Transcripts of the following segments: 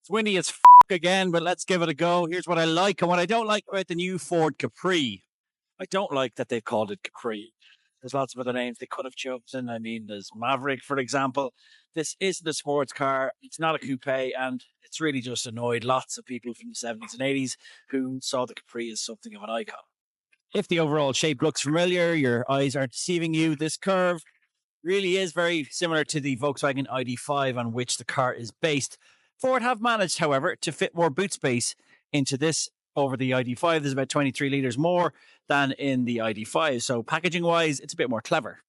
It's windy as again, but let's give it a go. Here's what I like and what I don't like about the new Ford Capri. I don't like that they've called it Capri. There's lots of other names they could have chosen. I mean, there's Maverick, for example. This isn't a sports car. It's not a coupe, and it's really just annoyed lots of people from the 70s and 80s who saw the Capri as something of an icon. If the overall shape looks familiar, your eyes aren't deceiving you, this curve really is very similar to the Volkswagen ID.5 on which the car is based. Ford have managed, however, to fit more boot space into this over the ID.5. There's about 23 litres more than in the ID.5. So packaging-wise, it's a bit more clever.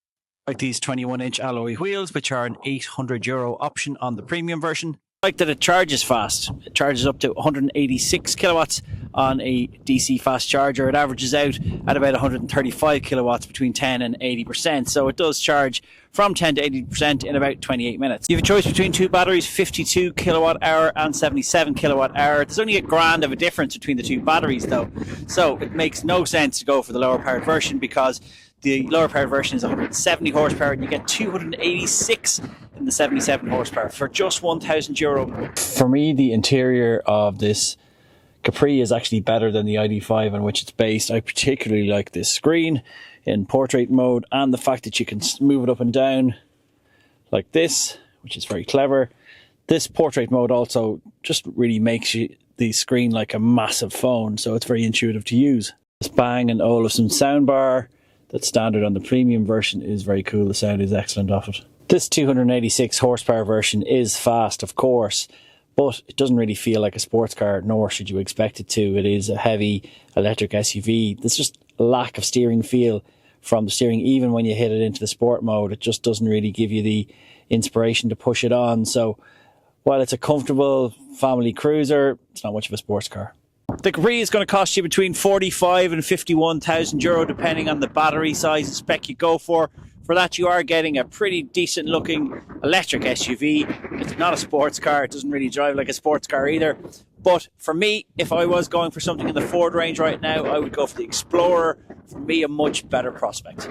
Like these 21-inch alloy wheels, which are an €800 option on the premium version. I like that it charges fast. It charges up to 186 kilowatts on a DC fast charger. It averages out at about 135 kilowatts between 10 and 80%. So it does charge from 10 to 80% in about 28 minutes. You have a choice between two batteries, 52 kilowatt hour and 77 kilowatt hour. There's only $1,000 of a difference between the two batteries though. So it makes no sense to go for the lower powered version because the lower powered version is 170 horsepower and you get 286 in the 77 horsepower for just €1,000. For me, the interior of this Capri is actually better than the ID.5 on which it's based. I particularly like this screen in portrait mode and the fact that you can move it up and down like this, which is very clever. This portrait mode also just really makes the screen like a massive phone, so it's very intuitive to use. This Bang & Olufsen soundbar that's standard on the premium version is very cool. The sound is excellent off it. This 286 horsepower version is fast, of course, but it doesn't really feel like a sports car, nor should you expect it to. It is a heavy electric SUV. There's just a lack of steering feel from the steering. Even when you hit it into the sport mode, it just doesn't really give you the inspiration to push it on. So while it's a comfortable family cruiser, it's not much of a sports car. The Capri is going to cost you between 45 and 51,000 euro, depending on the battery size and spec you go for. For that, you are getting a pretty decent looking electric SUV. It's not a sports car. It doesn't really drive like a sports car either. But for me, if I was going for something in the Ford range right now, I would go for the Explorer. For me, a much better prospect.